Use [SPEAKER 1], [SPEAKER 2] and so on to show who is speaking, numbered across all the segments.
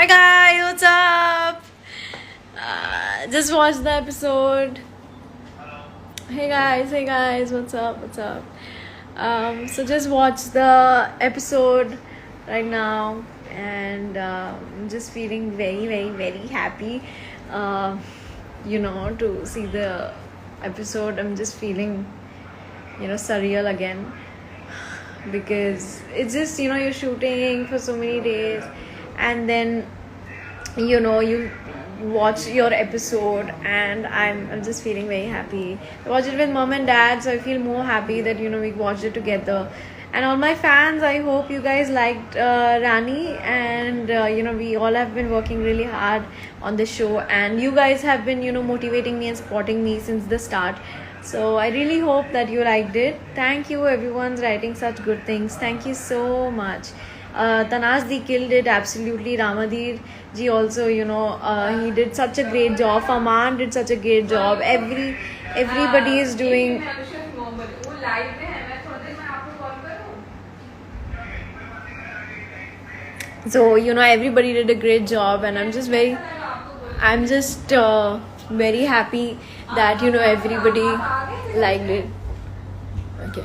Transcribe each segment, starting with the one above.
[SPEAKER 1] Hi guys, what's up? Just watched the episode. Hey guys, what's up? What's up? So just watched the episode right now, and I'm just feeling very happy. Uh, to see the episode. I'm just feeling, surreal again because it's just you're shooting for so many days, and then you watch your episode, and I'm just feeling very happy. I watched it with mom and dad, so I feel more happy that we watched it together. And all my fans, I hope you guys liked Rani, and we all have been working really hard on the show, and you guys have been motivating me and supporting me since the start. So I really hope that you liked it. Thank you, everyone's writing such good things. Thank you so much. Tanaz Di killed it absolutely. Ramadir ji also, he did such a great job. Faman did such a great job. Everybody is doing. So everybody did a great job, and I'm just very happy that everybody liked it. Okay.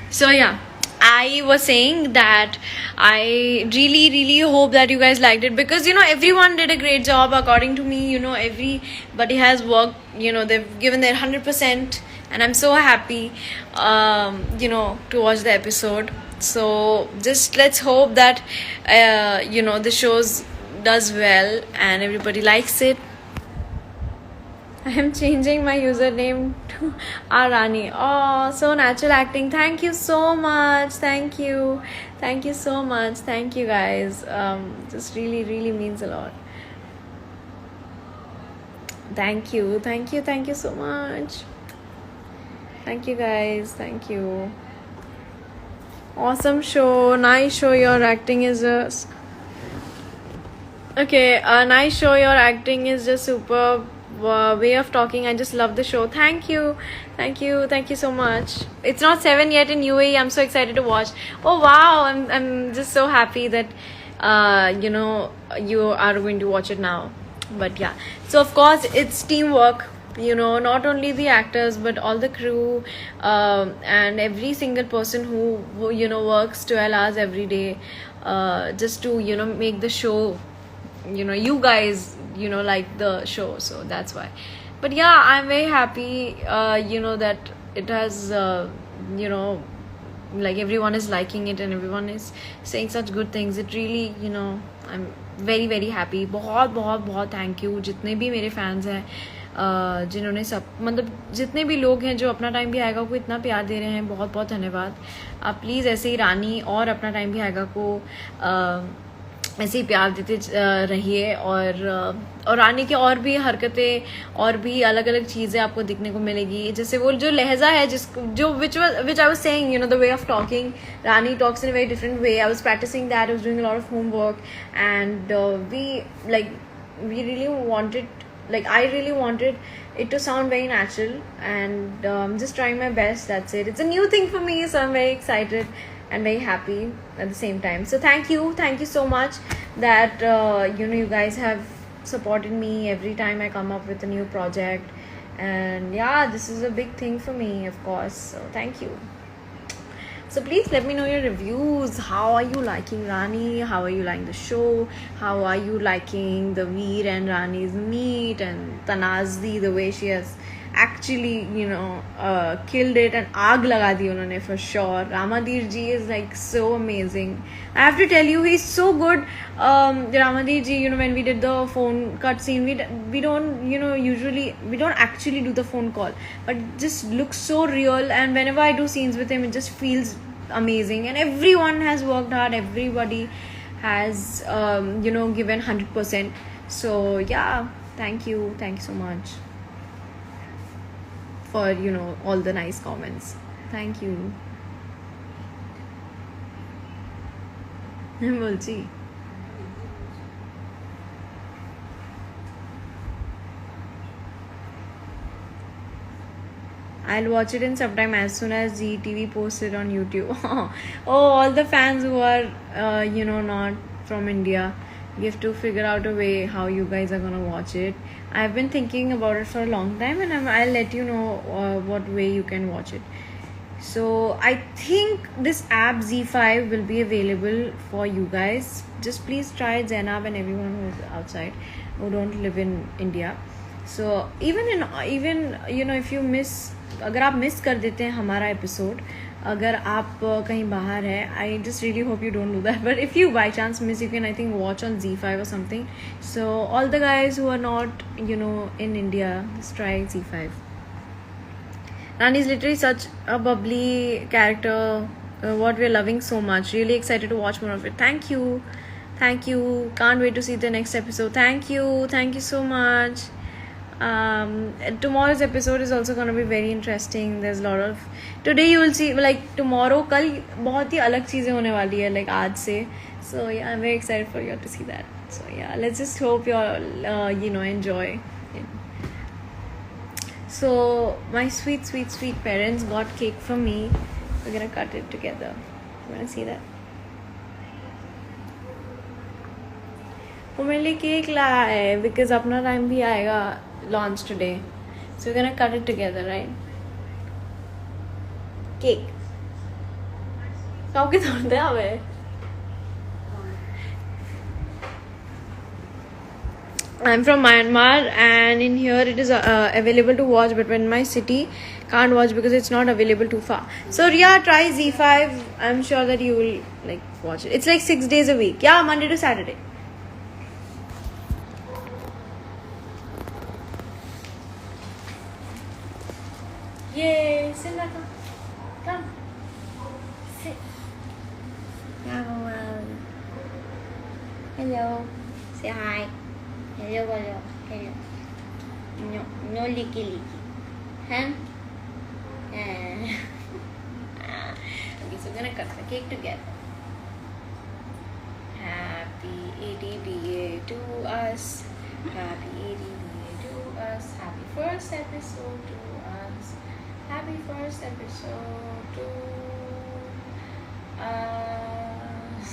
[SPEAKER 1] So yeah, I was saying that I really hope that you guys liked it, because everyone did a great job according to me. Everybody has worked, they've given their 100%, and I'm so happy to watch the episode. So just let's hope that the shows does well and everybody likes it. I am changing my username to Arani. Oh, so natural acting. Thank you so much. Thank you so much. Thank you guys. This really means a lot. Thank you so much. Thank you guys. Thank you. Awesome show. Nice show. Your acting is just okay. Nice show. Your acting is just superb. Way of talking. I just love the show. Thank you so much. It's not 7 yet in UAE. I'm so excited to watch. Oh wow, I'm just so happy that you are going to watch it now. But yeah, so of course it's teamwork, not only the actors but all the crew, and every single person who works 12 hours every day, just to make the show, you guys like the show. So that's why. But yeah, I'm very happy that it has like everyone is liking it and everyone is saying such good things. It really I'm very happy. बहुत thank you जितने भी मेरे fans हैं, जिन्होंने सब मतलब जितने भी लोग हैं जो अपना टाइम भी आएगा को इतना प्यार दे रहे हैं. बहुत धन्यवाद. आप प्लीज़ ऐसे ही रानी और अपना टाइम भी आएगा को ऐसे ही प्यार देते रहिए. और रानी की और भी हरकतें और भी अलग अलग चीज़ें आपको दिखने को मिलेगी. जैसे वो जो लहजा है which I was saying, the way of talking. Rani talks in a very different way. I was practicing that. I was doing a lot of homework, and we really wanted, I really wanted it to sound very natural, and I'm just trying my best. That's it. It's a new thing for me, so I'm very excited and very happy at the same time. So thank you so much that you guys have supported me every time I come up with a new project. And yeah, this is a big thing for me, of course. So thank you. So please let me know your reviews. How are you liking Rani? How are you liking the show? How are you liking the Veer and Rani's meet, and Tanazdi, the way she has actually killed it and aag laga di unhone for sure. Ramadir ji is so amazing. I have to tell you, he's so good. Ramadir ji, when we did the phone cut scene, we don't usually we don't actually do the phone call, but it just looks so real. And whenever I do scenes with him, it just feels amazing. And everyone has worked hard. Everybody has given 100%. So yeah, thank you so much for all the nice comments. Thank you. বলছি I'll watch it in sometime as soon as ZTV posts it on YouTube. Oh, all the fans who are not from India, You have to figure out a way how you guys are gonna watch it. I've been thinking about it for a long time, and I'll let you know what way you can watch it. So I think this app Z5 will be available for you guys. Just please try it, Zainab and everyone who's outside, who don't live in India. So even you know, if you miss, अगर आप miss कर देते हैं हमारा episode, अगर आप कहीं बाहर है, I just really hope you don't do that, but if you by chance miss, you can I think watch on Z5 or something. So all the guys who are not, you know, in India, just try Z5. Rani is literally such a bubbly character, what we're loving so much. Really excited to watch more of it. Thank you, can't wait to see the next episode. Thank you so much. Tomorrow's episode is also going to be very interesting. There's a lot of, today you will see, like tomorrow, कल बहुत ही अलग चीज़ें होने वाली है, like आज से. So yeah, I'm very excited for you all to see that. So yeah, let's just hope you all you know, enjoy it. So my sweet parents got cake from me. We're gonna cut it together. You wanna see that? वो मेरे लिए cake लाया है because अपना time भी आएगा launch today. So we're gonna cut it together, right? Cake. How can you do that? I'm from Myanmar, and in here it is available to watch, but in my city can't watch because it's not available too far. So yeah, try Z5. I'm sure that you will like watch it. It's like 6 days a week. Yeah, Monday to Saturday. Yay! Sit back. Come. Sit. Hello. Say hi. Hello. No licky. Huh? Okay, so we're gonna cut the cake together. Happy ADBA to us. Happy ADBA to us. Happy first episode to us. Happy first episode to us.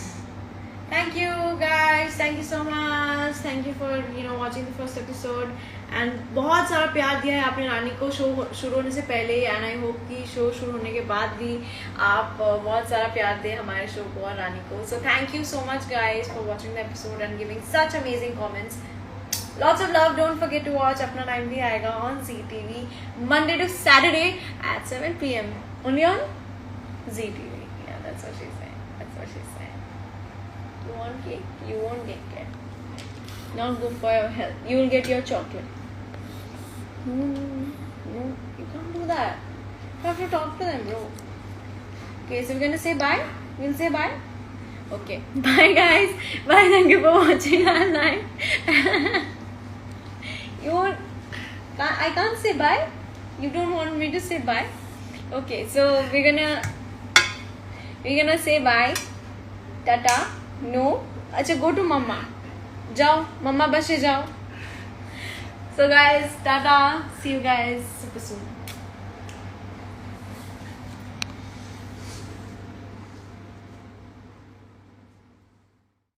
[SPEAKER 1] Thank you guys. Thank you so much. Thank you for, you know, watching the first episode. And बहुत सारा प्यार दिया है आपने रानी को show शुरू होने से पहले, एंड आई होप कि शो शुरू होने के बाद भी आप बहुत सारा प्यार दें हमारे शो को और रानी को. So thank you so much guys for watching the episode and giving such amazing comments. Lots of love. Don't forget to watch अपना टाइम भी आएगा on ZTV Monday to Saturday at 7 PM only on ZTV. Yeah, that's what she's saying. You want cake? You won't get cake. Not good for your health. You will get your chocolate. No, you can't do that. You have to talk to them, bro. Okay, so we're gonna say bye. We'll say bye. Okay, bye guys. Bye. Thank you for watching our night. I can't say bye. You don't want me to say bye. Okay, so we're gonna say bye. Tata. No. अच्छा, go to mama. जाओ, mama बस से जाओ. So guys, tata. See you guys super soon.